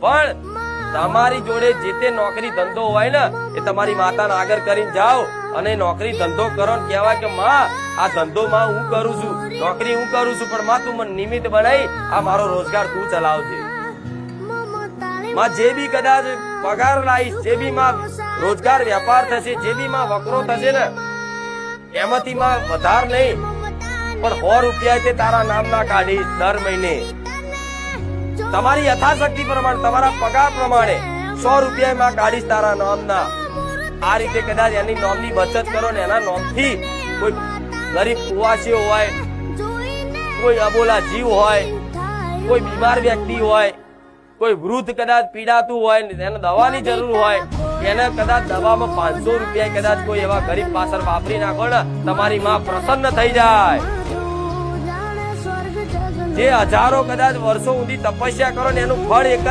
પણ તમારી જોડે જે તે નોકરી ધંધો હોય ને એ તમારી માતાને આગળ કરીને જાઓ અને નોકરી ધંધો કરો ને કહેવાય કે માં આ ધંધો માં હું કરું છું, નોકરી હું કરું છું, પણ માં તું મને નિમિત્ત બનાવી આ મારો રોજગાર તું ચલાવજે. માં જે બી કદાચ પગાર લાવીશ, જે બી માં રોજગાર વેપાર થશે, જે બી માં વકરો થશે ને એમાંથી માં વધાર નહીં પણ 100 રૂપિયા તે તારા નામના કાઢીશ દર મહિને. તમારી યથાશક્તિ પ્રમાણે, તમારા પગાર પ્રમાણે 100 રૂપિયા માં કાઢીશ તારા નામના. આ રીતે કદાચ એની નામની બચત કરો ને એના નામથી કોઈ ગરીબ કુવાસીઓ હોય, કોઈ અબોલા જીવ હોય, કોઈ બીમાર વ્યક્તિ હોય, કોઈ વૃદ્ધ કદાચ પીડાતું હોય એને દવાની જરૂર હોય, એને કદાચ દવામાં 500 રૂપિયા કદાચ કોઈ એવા ગરીબ પાછળ વાપરી નાખો ને તમારી માં પ્રસન્ન થઈ જાય. જે હજારો કદાચ વર્ષો સુધી તપસ્યા કરો ને એનું ફળ એક જ